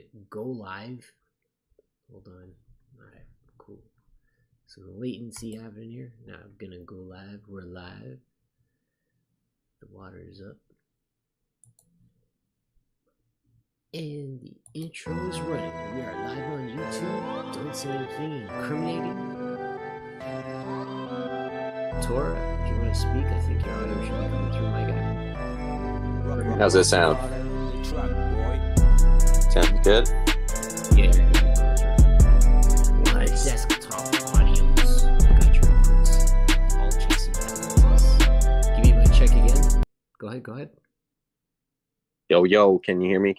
hit go live. Hold on. Alright, cool. So the latency happening here. Now I'm gonna go live. We're live. The water is up. And the intro is running. We are live on YouTube. Don't say anything incriminating. Torah, if you want to speak, I think your audio should be coming through my guy. How's it sound? Sounds good? Yeah, you're good. Nice. Desktop audios. Got your inputs. All checks and balances. Give me my check again. Go ahead. Yo, can you hear me?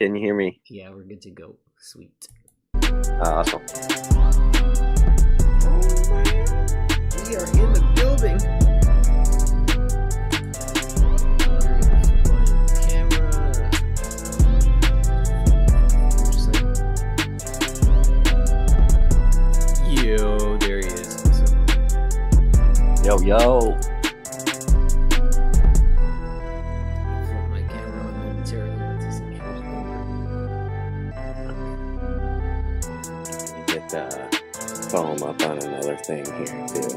Yeah, we're good to go. Sweet. Awesome. Oh man, we are in the building. Yo, there he is. What's up? Yo. Flip my camera on momentarily. Let this intro over. Get the foam up on another thing here too.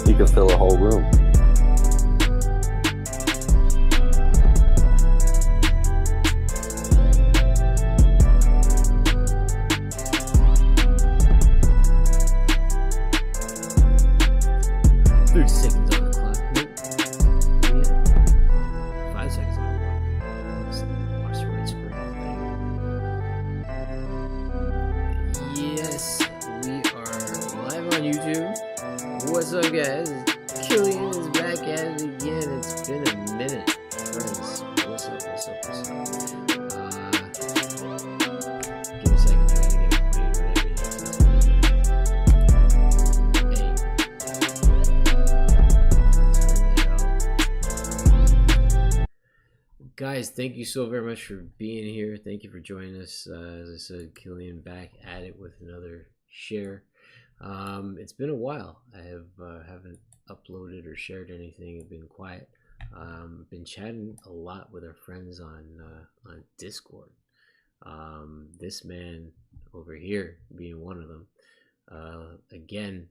You could fill a whole room. Seconds on the clock. Nope. 5 seconds on the clock. Watch the right screen. Yes, we are live on YouTube. What's up, guys? Killian is back at it again. It's been a minute, friends. What's up? Give me a second. I gotta get acquainted with everything. Guys, thank you so very much for being here. Thank you for joining us. As I said, Killian back at it with another share. It's been a while. I haven't uploaded or shared anything. I've been quiet. Been chatting a lot with our friends on Discord. This man over here being one of them. Again,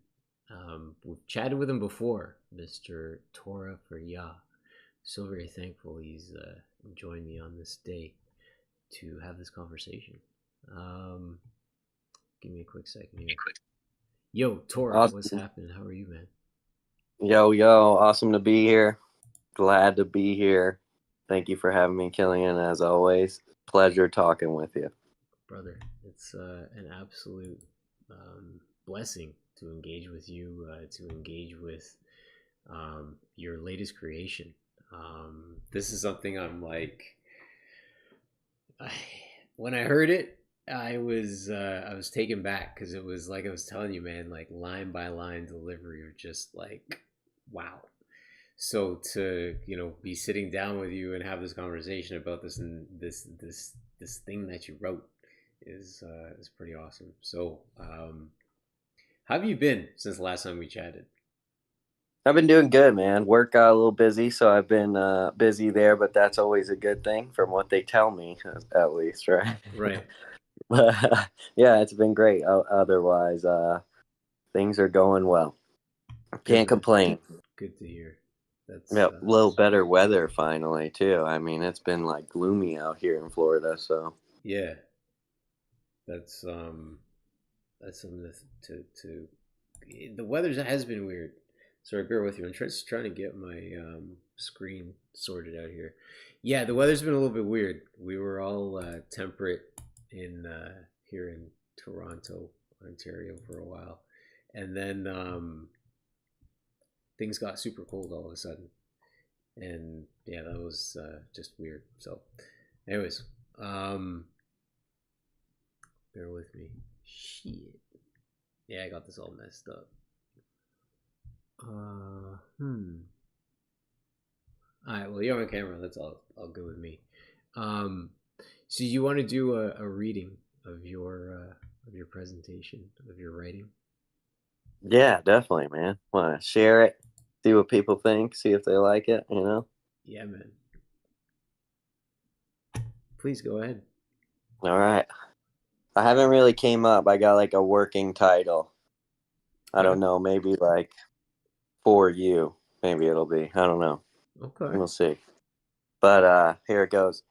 we've chatted with him before, Mr. TorahForYah. So very thankful he's joined me on this day to have this conversation. Give me a quick second here. Yo, Torah, Awesome. What's happening? How are you, man? Yo, awesome to be here. Glad to be here. Thank you for having me, Killian, as always. Pleasure talking with you. Brother, it's an absolute blessing to engage with you, to engage with your latest creation. This is something I'm like, when I heard it, I was taken back because it was like I was telling you, man, like line by line delivery of just like, wow. So to be sitting down with you and have this conversation about this and this thing that you wrote is pretty awesome. So how have you been since the last time we chatted? I've been doing good, man. Work got a little busy, so I've been busy there, but that's always a good thing from what they tell me, at least, right? Right. Yeah, it's been great. Otherwise, things are going well. Can't complain. Good to hear. That's Yep, a little better weather finally too. I mean, it's been like gloomy out here in Florida, so yeah, that's something to the weather has been weird. Sorry, bear with you. I'm just trying to get my screen sorted out here. Yeah, the weather's been a little bit weird. We were all temperate in here in Toronto, Ontario, for a while, and then things got super cold all of a sudden, and yeah, that was just weird. So, anyways, um, bear with me. Shit. Yeah, I got this all messed up. Hmm. All right. Well, you're on camera. That's all good with me. Um, so you want to do a reading of your presentation of your writing? yeah, definitely, man. Want to share it, see what people think, see if they like it, you know? Yeah, man. Please go ahead. All right. I haven't really came up. I got like a working title. I Okay. don't know, maybe like for you. Maybe it'll be. I don't know. Okay. We'll see. But here it goes.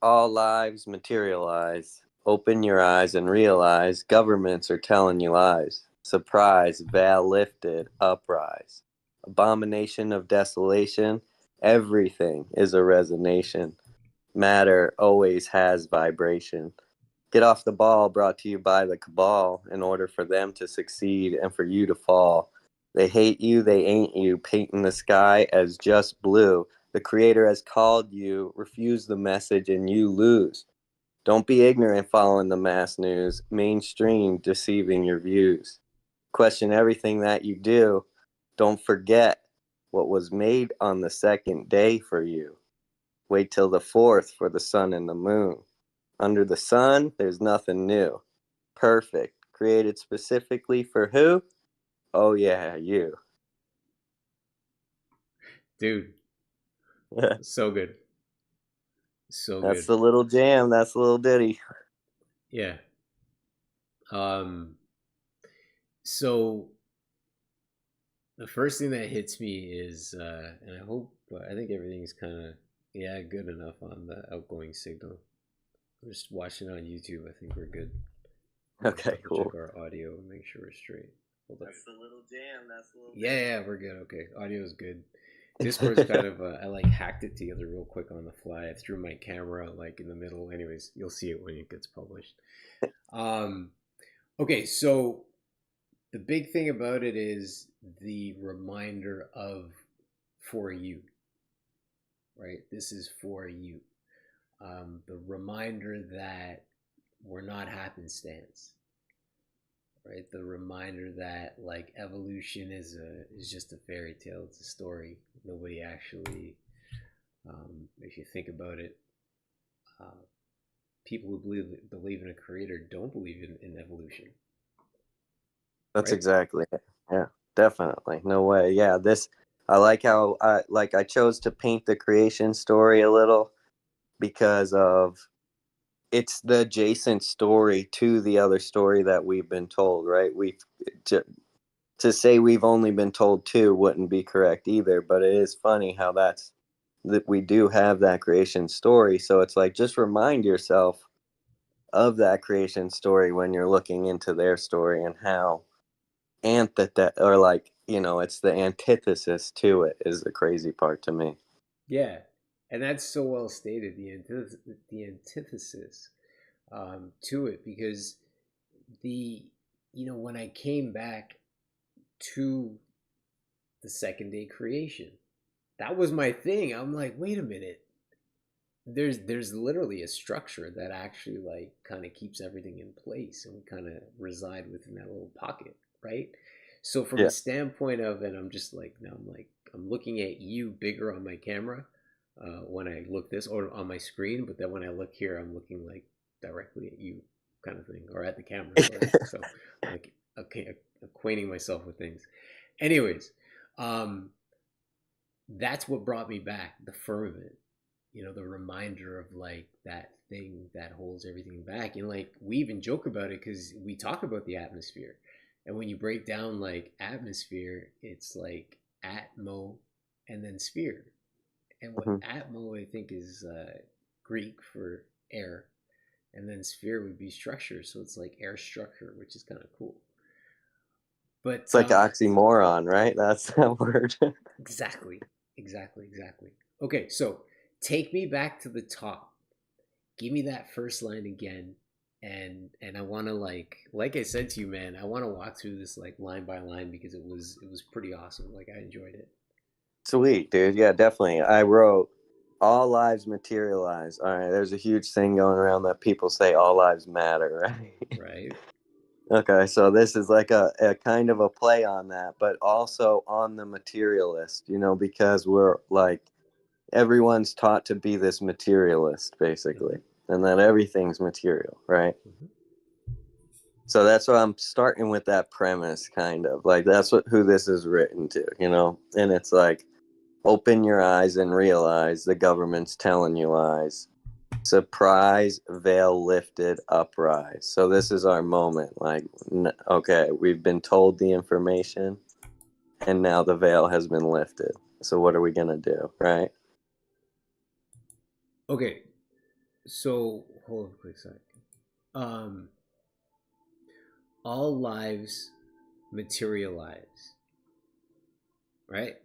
All lives materialize. Open your eyes and realize governments are telling you lies. Surprise, veil lifted, uprise. Abomination of desolation. Everything is a resonation. Matter always has vibration. Get off the ball, brought to you by the cabal, in order for them to succeed and for you to fall. They hate you, they ain't you, painting the sky as just blue. The Creator has called you, refuse the message, and you lose. Don't be ignorant following the mass news, mainstream deceiving your views. Question everything that you do. Don't forget what was made on the second day for you. Wait till the fourth for the sun and the moon. Under the sun, there's nothing new. Perfect. Created specifically for who? Oh, yeah, you. Dude, so good. So That's good. the little jam. That's the little ditty. Yeah. Um so the first thing that hits me is and I think everything's kind of yeah, good enough on the outgoing signal. I'm just watching it on YouTube. I think we're good. Just Okay, double check cool. our audio and make sure we're straight. Hold up. That's the little jam. That's the little Yeah, yeah, we're good. Okay, audio is good. Discord's kind of I like hacked it together real quick on the fly. I threw my camera like in the middle. Anyways, you'll see it when it gets published. Um, okay, so the big thing about it is the reminder of for you, right? This is for you. The reminder that we're not happenstance, right? The reminder that like evolution is just a fairy tale. It's a story. Nobody actually, if you think about it, uh, people who believe in a creator don't believe in evolution, That's right? exactly it. Yeah, definitely. No way. Yeah, this, I like how I chose to paint the creation story a little because of it's the adjacent story to the other story that we've been told, right? To, to say we've only been told two wouldn't be correct either, but it is funny how that we do have that creation story. So it's like just remind yourself of that creation story when you're looking into their story and how that or like, it's the antithesis to it is the crazy part to me. Yeah, and that's so well stated. The antithesis to it because the when I came back to the second day creation, that was my thing. I'm like, wait a minute. There's literally a structure that actually like kind of keeps everything in place, and we kind of reside within that little pocket, right? So from Yeah. a standpoint of, and I'm just like now I'm looking at you bigger on my camera when I look this or on my screen, but then when I look here, I'm looking like directly at you, kind of thing, or at the camera. Sorry. So like okay, acquainting myself with things. Anyways, um, that's what brought me back, the firmament, the reminder of like that thing that holds everything back. And like we even joke about it because we talk about the atmosphere. And when you break down like atmosphere, it's like atmo and then sphere. And what Mhm. atmo I think is Greek for air, and then sphere would be structure. So it's like air structure, which is kind of cool. It's But like oxymoron, right? That's that word. exactly, exactly. Okay, so take me back to the top. Give me that first line again, and I want to like I said to you, man, I want to walk through this like line by line because it was pretty awesome. Like I enjoyed it. Sweet, dude. Yeah, definitely. I wrote all lives materialize. All right, there's a huge thing going around that people say all lives matter, right? Right. Okay, so this is like a kind of a play on that, but also on the materialist, because we're like everyone's taught to be this materialist basically, Mm-hmm. and that everything's material, right? Mm-hmm. So that's why I'm starting with that premise, kind of like that's who this is written to, and it's like open your eyes and realize the government's telling you lies. Surprise, veil lifted, uprise. So this is our moment. Like, okay, we've been told the information, and now the veil has been lifted. So what are we gonna do, right? Okay, so hold on a quick sec. Um, all lives materialize, right?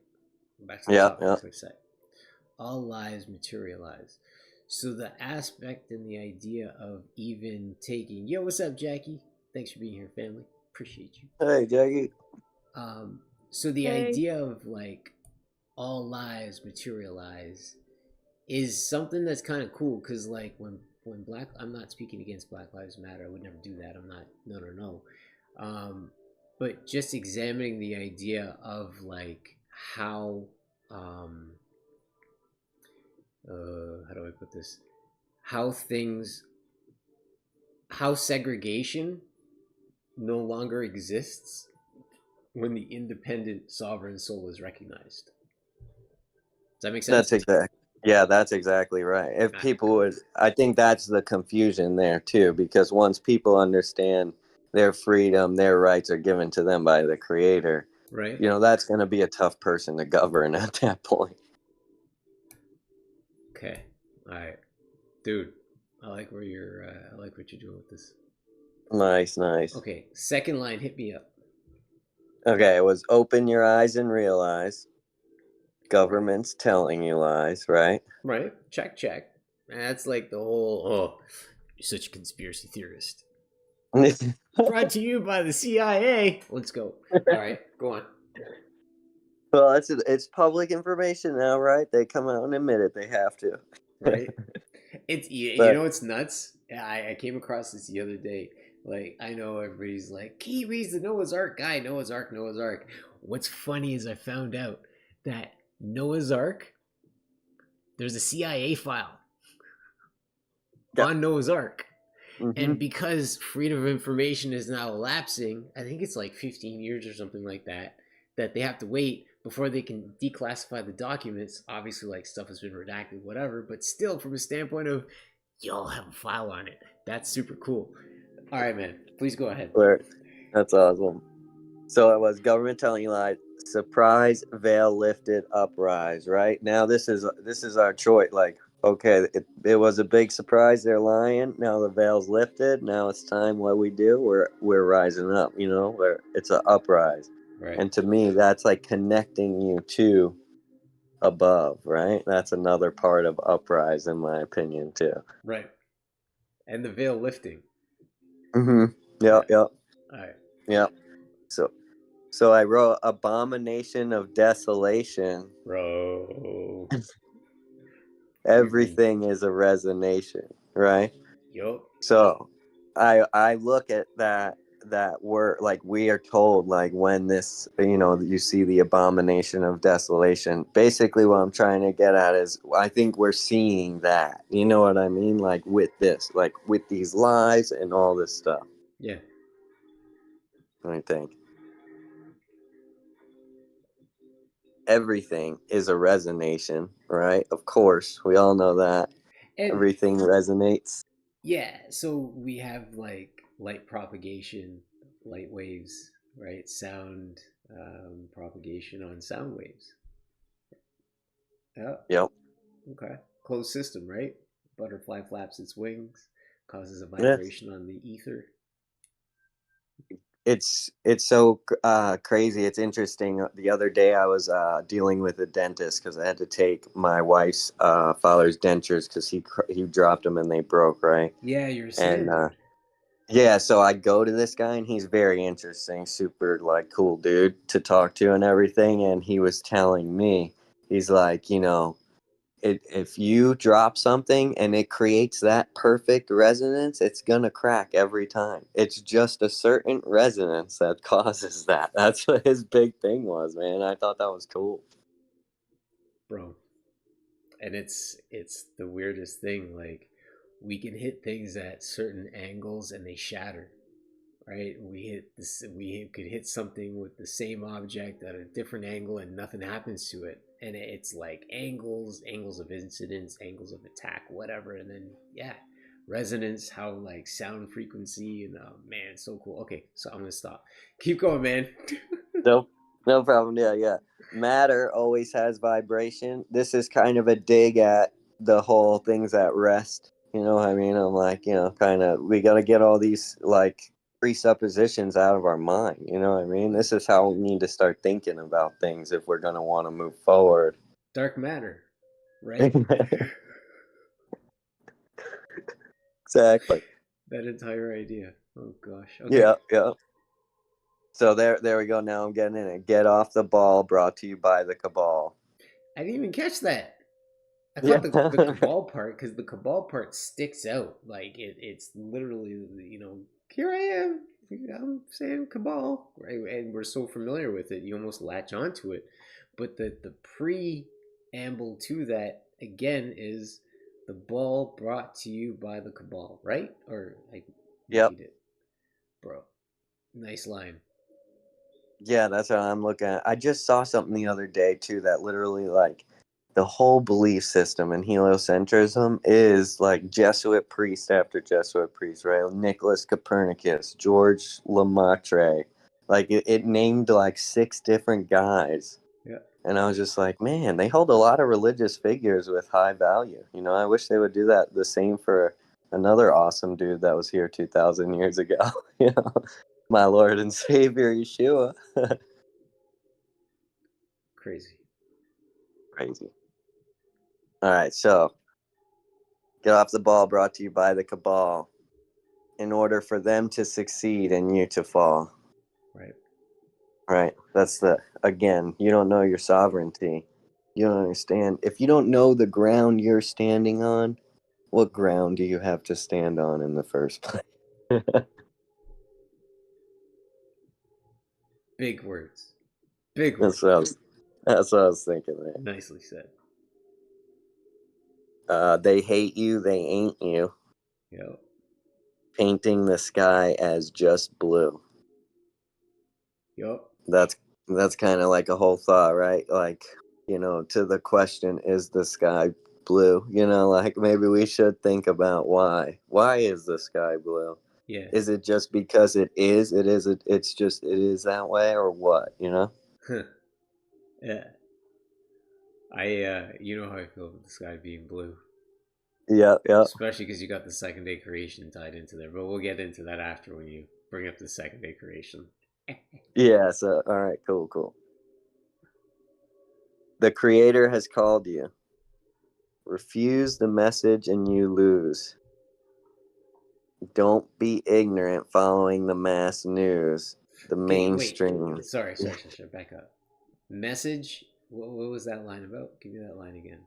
Back to the Yeah, top yeah. for a sec. All lives materialize. So the aspect and the idea of even taking, yo, what's up, Jackie? Thanks for being here, family. Appreciate you. Hey, Jackie. Um, so the Hey. idea of like all lives materialize is something that's kind of cool because like when black, I'm not speaking against Black Lives Matter. I would never do that. I'm not. No. Um, but just examining the idea of like how um, how do I put this? How things, how segregation no longer exists when the independent sovereign soul is recognized. Does that make That's sense? exact. Yeah, that's exactly right. If All right, people cool. would, I think that's the confusion there too, because once people understand their freedom, their rights are given to them by the Creator, Right. that's going to be a tough person to govern at that point. Okay. All right, dude. I like where you're. I like what you're doing with this. Nice, nice. Okay, second line. Hit me up. Okay, it was open your eyes and realize government's telling you lies, right? Right. Check. That's like the whole. Oh, you're such a conspiracy theorist. Brought to you by the CIA. Let's go. All right, go on. Well, it's public information now, right? They come out and admit it. They have to. Right. It's you But know it's nuts. I came across this the other day. Like I know everybody's like Kiwi's the Noah's Ark guy. Noah's Ark. Noah's Ark. What's funny is I found out that Noah's Ark. There's a CIA file yeah. on Noah's Ark. Mm-hmm. And because freedom of information is now elapsing, I think it's like 15 years or something like that, that they have to wait before they can declassify the documents. Obviously, like stuff has been redacted, whatever, but still, from a standpoint of y'all have a file on it, that's super cool. All right, man, please go ahead. That's awesome. So it was government telling you lies. Surprise, veil lifted, uprise. Right now, this is our choice. Like, okay, it was a big surprise. They're lying. Now the veil's lifted. Now it's time. What we do? We're rising up. Where it's an uprise. Right, And to me, that's like connecting you to above. Right. That's another part of uprise, in my opinion, too. right, and the veil lifting. Mm-hmm. Yep. Yeah. Yep. All right, Yep. So So I wrote abomination of desolation. bro. You're going. Everything is a resonation, right? Yup. So I look at that word, like we are told, like when this, you see the abomination of desolation. Basically what I'm trying to get at is I think we're seeing that. You know what I mean? Like with this, like with these lies and all this stuff. Yeah. I think everything is a resonation, right? Of course, we all know that. And Everything resonates. yeah, so we have like light propagation, light waves, right? Sound propagation on sound waves. Yeah. Yep. Okay. Closed system, right? Butterfly flaps its wings, causes a Yeah. vibration on the ether. It's so crazy. It's interesting. The other day I was dealing with a dentist because I had to take my wife's father's dentures because he dropped them and they broke, right. Yeah, you were And saying that. yeah, so I go to this guy and he's very interesting, super like cool dude to talk to and everything. And he was telling me, he's like, if you drop something and it creates that perfect resonance, it's gonna crack every time. It's just a certain resonance that causes that. That's what his big thing was, man. I thought that was cool. Bro. And it's the weirdest thing. Like, we can hit things at certain angles and they shatter, right? We could hit something with the same object at a different angle and nothing happens to it. And it's like angles of incidence, angles of attack, whatever. And then yeah, resonance, how like sound frequency, and man, it's so cool. Okay, so I'm gonna stop. Keep going, man. Nope. No problem. Yeah, yeah. Matter always has vibration. This is kind of a dig at the whole things at rest. You know what I mean? I'm like, kind of, we got to get all these like presuppositions out of our mind. You know what I mean? This is how we need to start thinking about things if we're going to want to move forward. Dark matter, right? Exactly. That entire idea. Oh gosh. Okay. Yeah, yeah. So there we go. Now I'm getting in it. Get off the ball. Brought to you by the cabal. I didn't even catch that. I Yeah. caught the cabal part because the cabal part sticks out. Like it's literally, here I am. I'm saying cabal, right? And we're so familiar with it, you almost latch onto it. But the preamble to that again is the ball brought to you by the cabal, right? Or I Yep. muddied it, bro. Nice line. Yeah, that's what I'm looking at. I just saw something the other day too that literally like the whole belief system in heliocentrism is like Jesuit priest after Jesuit priest, right? Nicholas Copernicus, George Lemaitre. Like it named like 6 different guys. Yeah. And I was just like, man, they hold a lot of religious figures with high value. I wish they would do that the same for another awesome dude that was here 2,000 years ago. you know, my Lord and Savior Yeshua. Crazy. Crazy. All right, so get off the ball brought to you by the cabal in order for them to succeed and you to fall. Right. Right. That's again, you don't know your sovereignty. You don't understand. If you don't know the ground you're standing on, what ground do you have to stand on in the first place? Big words. Big that's, words. what I was, that's what I was thinking, man. Nicely said. They hate you, they ain't you. Yo. Painting the sky as just blue. Yo. That's that's kind of like a whole thought, right? Like, to the question, is the sky blue? Like maybe we should think about why. Why is the sky blue? Yeah. Is it just because it is? It's just it is that way, or what? Yeah. You know how I feel about the sky being blue, Yeah, yeah, especially because you got the second day creation tied into there. But we'll get into that after when you bring up the second day creation. yeah. So, all right, cool, cool. The Creator has called you. Refuse the message, and you lose. Don't be ignorant following the mass news, the Okay, wait. mainstream. Sorry. Back up. Message. What was that line about? Give me that line again.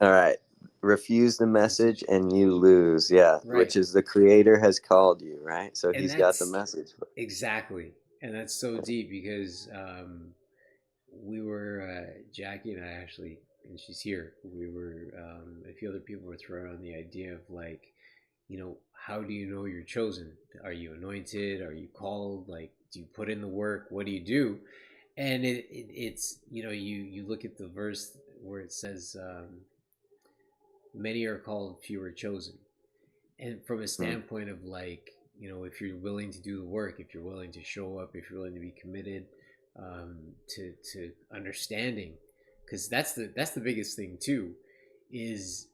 All right. Refuse the message Message. and you lose. Yeah. Right. Which is the creator has called you, right? So And he's got the that's message. exactly. And that's so deep because we were, Jackie and I actually, and she's here, we were, a few other people were throwing on the idea of like, how do you know you're chosen? Are you anointed? Are you called? Like, do you put in the work? What do you do? And it's, you look at the verse where it says, many are called, few are chosen. And from a Hmm. standpoint of like, if you're willing to do the work, if you're willing to show up, if you're willing to be committed, to understanding, because that's the biggest thing too, is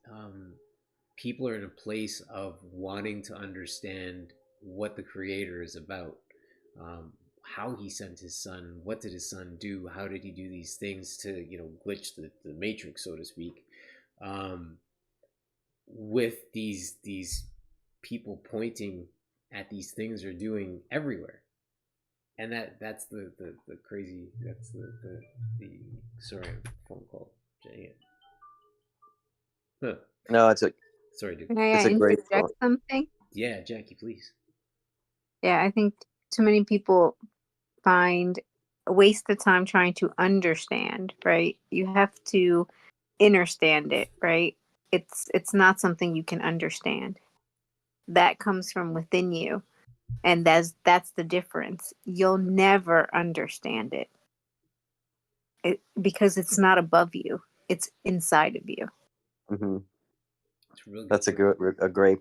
people are in a place of wanting to understand what the Creator is about, how He sent His Son, what did His Son do, how did He do these things to glitch the matrix, so to speak, um, with these people pointing at these things they're doing everywhere. And that's the crazy, that's the sorry, phone call. Dang it. Huh. No, Sorry, dude. May it's I a great interject point. something? Yeah, Jackie, please. Yeah, I think too many people waste the time trying to understand, right? You have to understand it, right? It's not something you can understand. That comes from within you. And that's the difference. You'll never understand because it's not above you. It's inside of you. Mm-hmm. It's a real good That's a great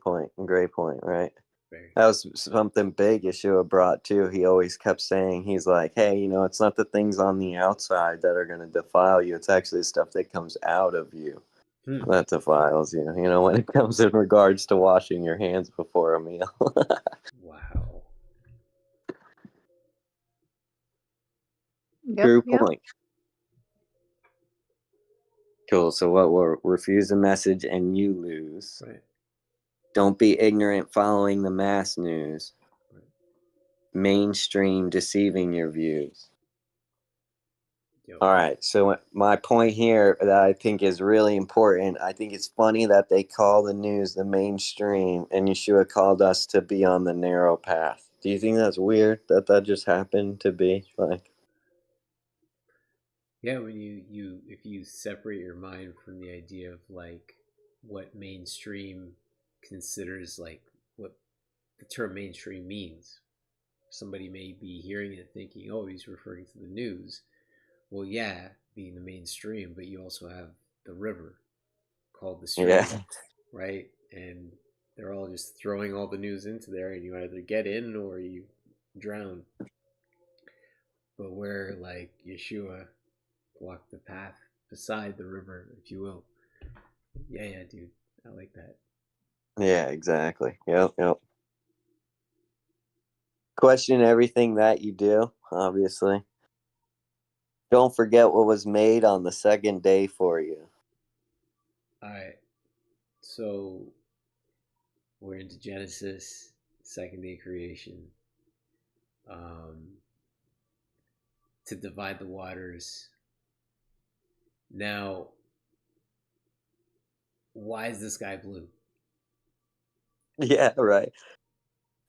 point. A great point, right? Very. That was something big Yeshua brought too. He always kept saying, he's like, hey, it's not the things on the outside that are going to defile you. It's actually the stuff that comes out of you that defiles you, when it comes in regards to washing your hands before a meal. Wow. Yep, True yep. point. Cool. So what we'll refuse the message and you lose. Right. Don't be ignorant following the mass news. Right. Mainstream deceiving your views. Yep. All right. So my point here that I think is really important, I think it's funny that they call the news the mainstream and Yeshua called us to be on the narrow path. Do you think that's weird that just happened to be like? Yeah, when if you separate your mind from the idea of like what mainstream considers, like what the term mainstream means. Somebody may be hearing it thinking, oh, he's referring to the news. Well, yeah, being the mainstream, but you also have the river called the stream, Yeah. right? And they're all just throwing all the news into there, and you either get in or you drown. But where like Yeshua walked the path beside the river, if you will. Yeah, dude, I like that. Yeah, exactly. Yep. Question everything that you do, obviously. Don't forget what was made on the second day for you. All right, so we're into Genesis, second day creation. To divide the waters. Now, why is the sky blue? Yeah, right.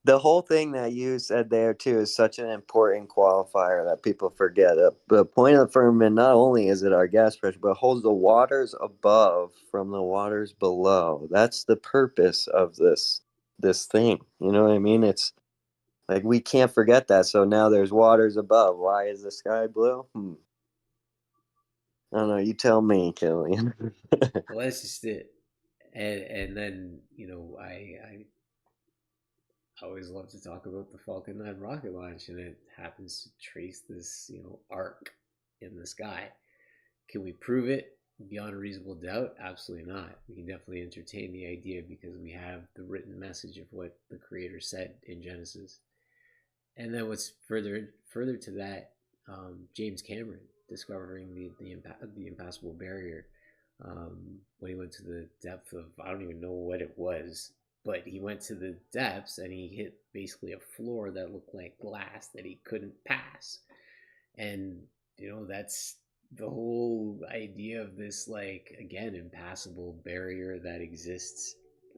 The whole thing that you said there too is such an important qualifier that people forget. The point of the firmament, not only is it our gas pressure, but holds the waters above from the waters below. That's the purpose of this thing. You know what I mean? It's like we can't forget that. So now there's waters above. Why is the sky blue? I don't know. You tell me, Killian. Well, that's just it. And then I always love to talk about the Falcon 9 rocket launch, and it happens to trace this arc in the sky. Can we prove it beyond a reasonable doubt? Absolutely not. We can definitely entertain the idea because we have the written message of what the Creator said in Genesis. And then what's further to that, James Cameron discovering the impassable barrier, when he went to the depth of, I don't even know what it was, but he went to the depths and he hit basically a floor that looked like glass that he couldn't pass. And that's the whole idea of this, like, again, impassable barrier that exists,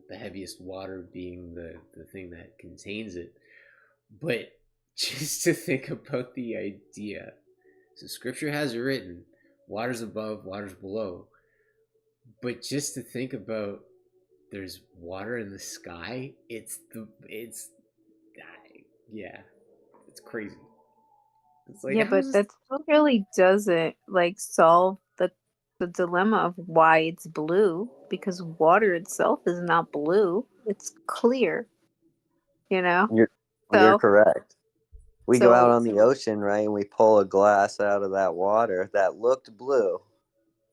the heaviest water being the thing that contains it. But just to think about the idea, so scripture has it written, waters above, waters below, but just to think about, there's water in the sky. Yeah, it's crazy. It's like, Yeah, how but is this? that still really doesn't like solve the dilemma of why it's blue, because water itself is not blue. It's clear, you know? You're So correct. We go out so on the ocean, right, and we pull a glass out of that water that looked blue,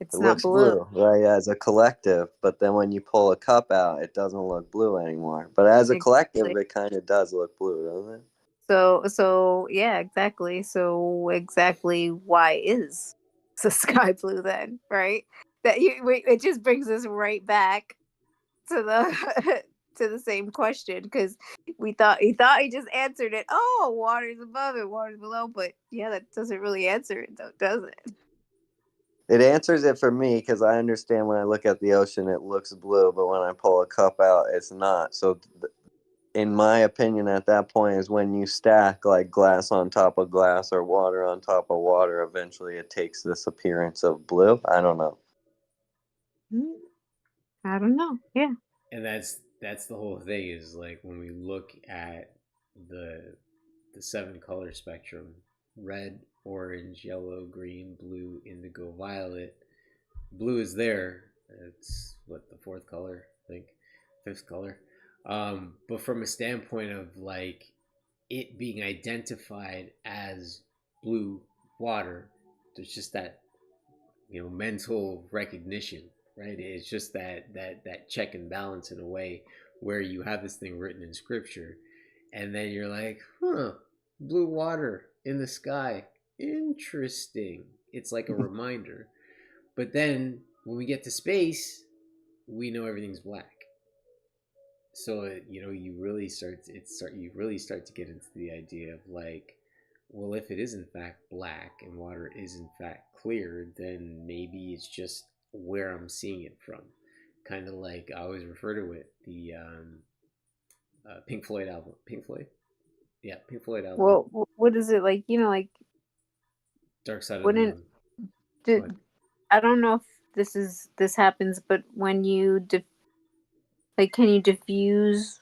It's It not looks blue. blue, right, as a collective, but then when you pull a cup out, it doesn't look blue anymore. But as a collective, Exactly. it kind of does look blue, doesn't it? So yeah, exactly. So exactly why is the sky blue then, right? It just brings us right back to the to the same question, because he just answered it. Oh, water's above it, water's below, but yeah, that doesn't really answer it, though, does it? It answers it for me because I understand when I look at the ocean, it looks blue, but when I pull a cup out, it's not. So, in my opinion, at that point is when you stack like glass on top of glass or water on top of water, eventually it takes this appearance of blue. I don't know. Hmm, I don't know. Yeah. And that's the whole thing, is like when we look at the the seven color spectrum: red, orange, yellow, green, blue, indigo, violet. Blue is there. It's what, the fourth color, I think, fifth color. But from a standpoint of like it being identified as blue water, there's just that, mental recognition, right? It's just that check and balance in a way, where you have this thing written in scripture, and then you're like, huh, blue water in the sky, interesting. It's like a reminder. But then when we get to space, we know everything's black. So you really start to get into the idea of like, well, if it is in fact black and water is in fact clear, then maybe it's just where I'm seeing it from. Kind of like I always refer to it, the Pink Floyd album. Pink Floyd, yeah, Pink Floyd album, Well, what is it like? Like Dark Side of the wouldn't Moon. Go ahead. did I don't know if this happens, but when can you diffuse,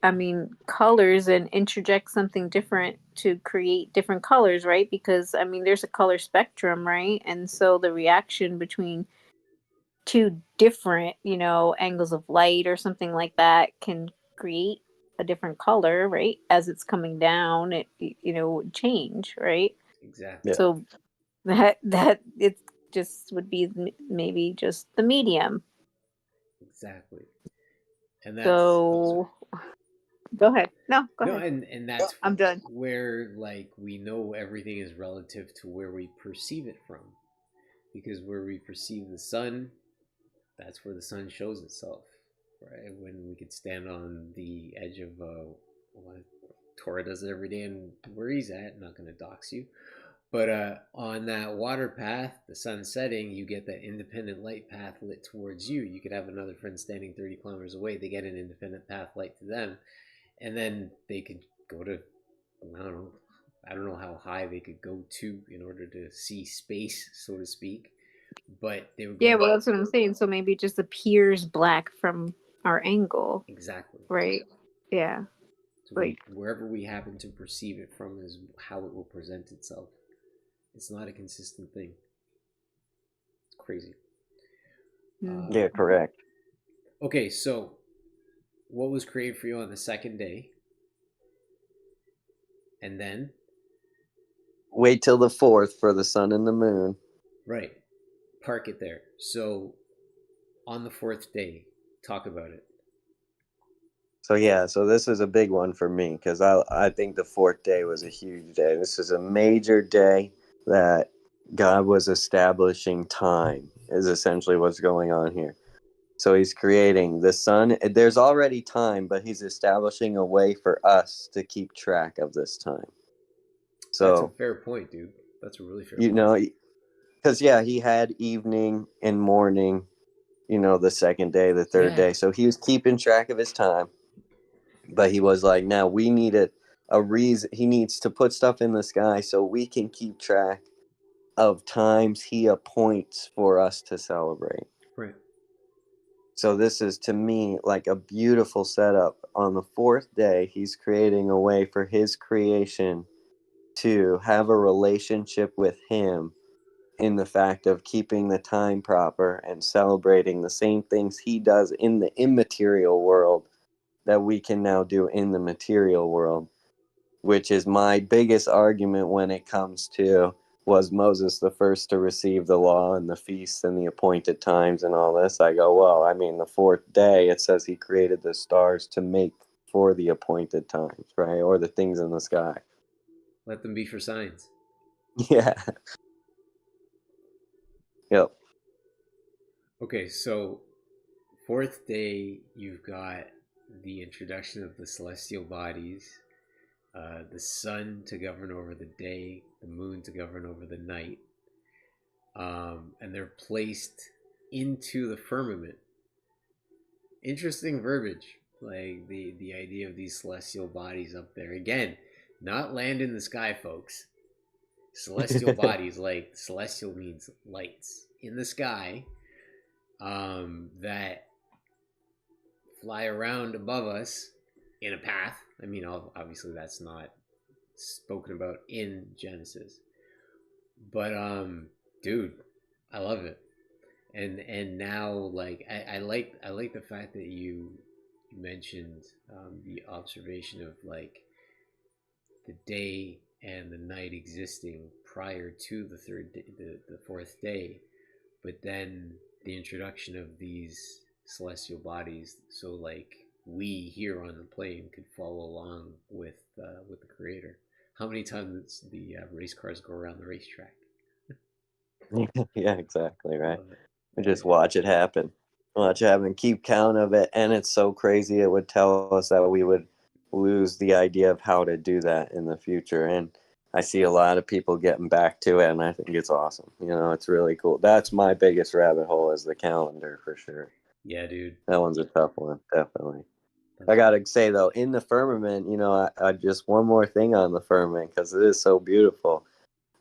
I mean, colors and interject something different to create different colors, right? Because I mean, there's a color spectrum, right? And so the reaction between two different, angles of light or something like that can create a different color, right? As it's coming down, it would change, right? Exactly. Yeah. So that it just would be maybe just the medium. Exactly. And that's So go ahead. No, go no, ahead. and that's I'm done. where like we know everything is relative to where we perceive it from, because where we perceive the sun, that's where the sun shows itself, right? When we could stand on the edge of well, Torah does it every day, and where he's at, not going to dox you, but on that water path, the sun setting, you get that independent light path lit towards you. You could have another friend standing 30 kilometers away, they get an independent path light to them, and then they could go to, I don't know, how high they could go to in order to see space, so to speak. But they would Yeah, go well, that's what I'm saying. So maybe it just appears black from our angle, exactly. right? Yeah, So like. wherever we happen to perceive it from is how it will present itself. It's not a consistent thing. It's crazy. Mm. Yeah, correct. Okay, so what was created for you on the second day? And then, Wait till the fourth for the sun and the moon. right, park it there. So on the fourth day, talk about it. So yeah, so this is a big one for me because I think the fourth day was a huge day. This is a major day that God was establishing time, is essentially what's going on here. So he's creating the sun. There's already time, but he's establishing a way for us to keep track of this time. That's a So, fair point, dude. That's a really fair you point. know, because yeah, he had evening and morning, the second day, the third Yeah, day. So he was keeping track of his time. But he was like, now we need a reason. He needs to put stuff in the sky so we can keep track of times he appoints for us to celebrate. right. So this is, to me, like a beautiful setup. On the fourth day, he's creating a way for his creation to have a relationship with him, in the fact of keeping the time proper and celebrating the same things he does in the immaterial world that we can now do in the material world, which is my biggest argument when it comes to was Moses the first to receive the law and the feasts and the appointed times and all this? I go, well, I mean, the fourth day, it says he created the stars to make for the appointed times, right? Or the things in the sky. Let them be for signs. Yeah. Yep. Okay, so fourth day, you've got the introduction of the celestial bodies, the sun to govern over the day, the moon to govern over the night, and they're placed into the firmament. Interesting verbiage, like the idea of these celestial bodies up there. Again, not land in the sky, folks. Celestial bodies, like celestial means lights in the sky, that fly around above us in a path. I mean, obviously that's not spoken about in Genesis, but dude, I love it. And now, like, I like the fact that you mentioned the observation of like the day and the night existing prior to the the fourth day, but then the introduction of these celestial bodies, so like we here on the plane could follow along with the creator. How many times the race cars go around the racetrack? Yeah, exactly, right. Love it. We just Yeah. watch it happen. Watch it happen, keep count of it, and it's so crazy it would tell us that we would lose the idea of how to do that in the future. And I see a lot of people getting back to it, and I think it's awesome. You know, it's really cool. That's my biggest rabbit hole, is the calendar, for sure. Yeah, dude. That one's a tough one, definitely. That's I gotta say though, in the firmament, you know, I just one more thing on the firmament, because it is so beautiful.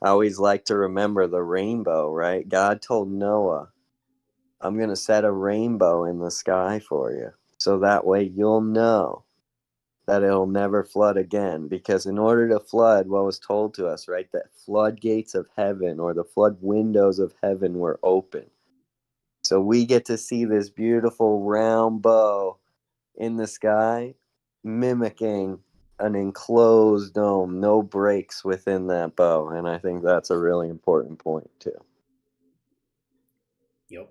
I always like to remember the rainbow, right? God told Noah, I'm going to set a rainbow in the sky for you. So that way you'll know that it'll never flood again. Because in order to flood, what was told to us, right? That floodgates of heaven, or the flood windows of heaven, were open. So we get to see this beautiful round bow in the sky, mimicking an enclosed dome, no breaks within that bow. And I think that's a really important point too. Yep.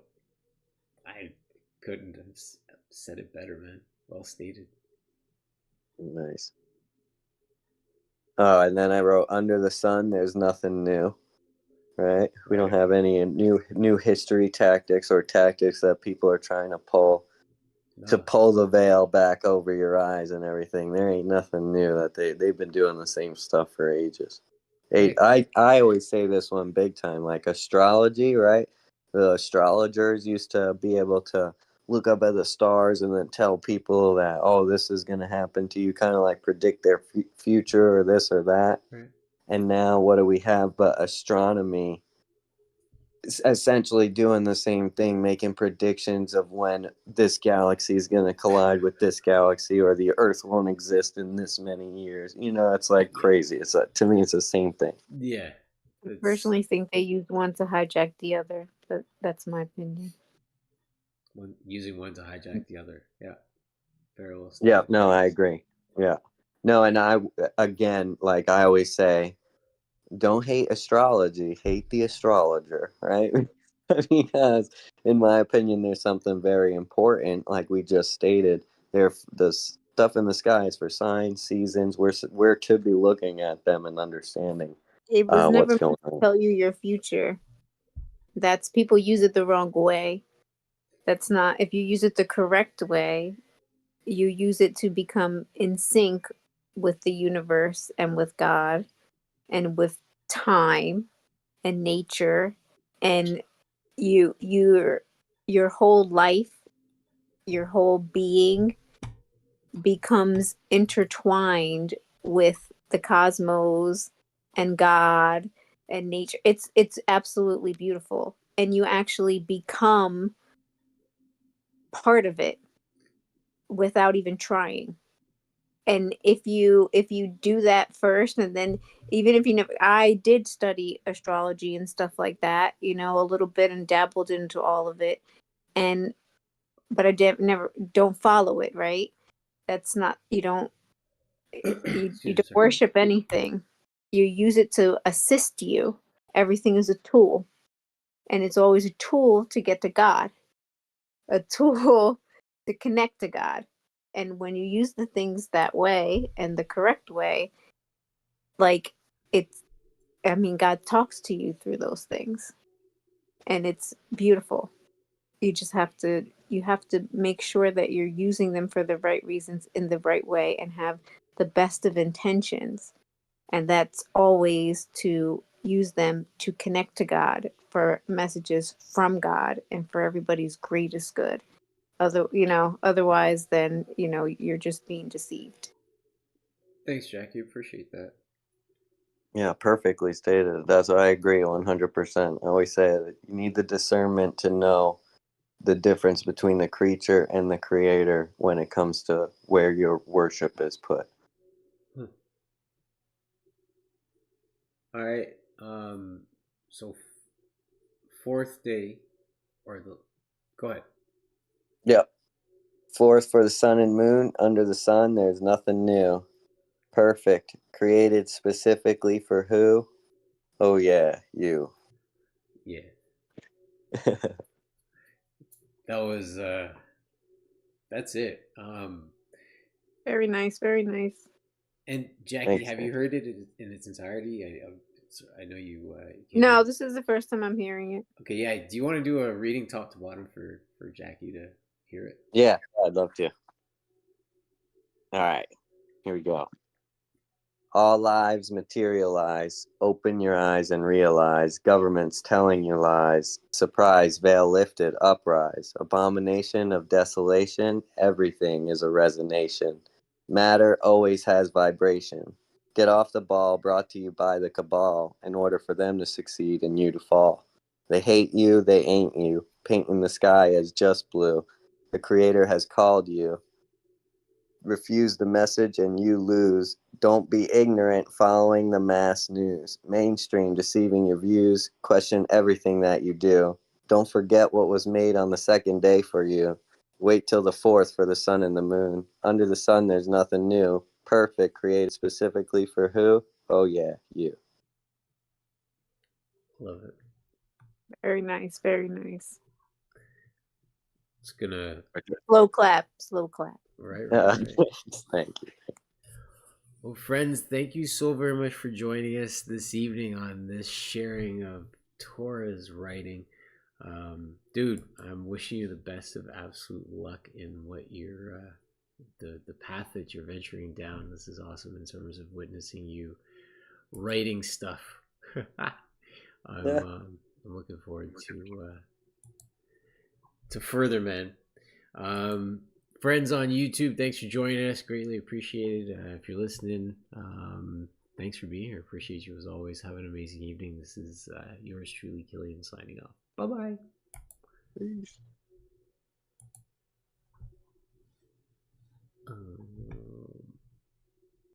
I couldn't have said it better, man. Well stated. Nice. Oh, and then I wrote, under the sun, there's nothing new, right? We don't have any new history tactics or tactics that people are trying to pull to pull the veil back over your eyes and everything. There ain't nothing new. That they've been doing the same stuff for ages. Right. I always say this one big time, like astrology, right? The astrologers used to be able to look up at the stars and then tell people that, oh, this is going to happen to you, kind of like predict their future or this or that. Right. And now what do we have but astronomy, essentially doing the same thing, making predictions of when this galaxy is going to collide with this galaxy, or the Earth won't exist in this many years. You know, it's like crazy. It's to me, it's the same thing. Yeah. I personally think they used one to hijack the other, but that's my opinion. Using one to hijack the other. Yeah. Very well Yeah, stated. no, I agree. Yeah. No, and I, again, like I always say, don't hate astrology, hate the astrologer, right? Because in my opinion, there's something very important, like we just stated. The stuff in the sky is for signs, seasons. We're to be looking at them and understanding It was never what's going meant to on. tell you your future. That's, people use it the wrong way. That's not, if you use it the correct way, you use it to become in sync with the universe and with God and with time and nature, and your whole life, your whole being becomes intertwined with the cosmos and God and nature. It's absolutely beautiful, and you actually become part of it without even trying. And if you do that first, and then, even if you never, I did study astrology and stuff like that, a little bit, and dabbled into all of it, and but I never don't follow it, right? That's not, you don't you don't worship anything. You use it to assist you, Everything is a tool, and it's always a tool to get to God, a tool to connect to God. And when you use the things that way and the correct way, like it's, I mean, God talks to you through those things, and it's beautiful. You have to make sure that you're using them for the right reasons in the right way and have the best of intentions. And that's always to use them to connect to God for messages from God and for everybody's greatest good. Otherwise then, you're just being deceived. Thanks, Jackie. Appreciate that. Yeah, perfectly stated. That's what I agree 100%. I always say that you need the discernment to know the difference between the creature and the creator when it comes to where your worship is put. All right. So fourth day, or the go ahead. Yep. Fourth for the sun and moon. Under the sun, there's nothing new. Perfect. Created specifically for who? Oh, yeah, you. Yeah. That was that's it. Very nice, very nice. And Jackie, Thanks, have man. you heard it in its entirety? I know you. No, this is the first time I'm hearing it. Okay, yeah. Do you want to do a reading top to bottom for Jackie to hear it? Yeah, I'd love to. All right, here we go. All lives materialize. Open your eyes and realize. Governments telling you lies. Surprise, veil lifted, uprise. Abomination of desolation. Everything is a resonation. Matter always has vibration. Get off the ball, brought to you by the cabal, in order for them to succeed and you to fall. They hate you, they ain't you. Painting the sky as just blue. The Creator has called you. Refuse the message and you lose. Don't be ignorant following the mass news. Mainstream deceiving your views. Question everything that you do. Don't forget what was made on the second day for you. Wait till the fourth for the sun and the moon. Under the sun, there's nothing new. Perfect, created specifically for who? Oh, yeah, you. Love it. Very nice, very nice. It's gonna Slow clap, slow clap. right. Thank you. Well, friends, thank you so very much for joining us this evening on this sharing of Torah's writing. Dude, I'm wishing you the best of absolute luck in what you're the path that you're venturing down. This is awesome in terms of witnessing you writing stuff. I'm looking forward to further, man. Friends on YouTube, thanks for joining us. Greatly appreciated. If you're listening, thanks for being here. Appreciate you as always. Have an amazing evening. This is yours truly, Killian, signing off. Bye-bye. Peace.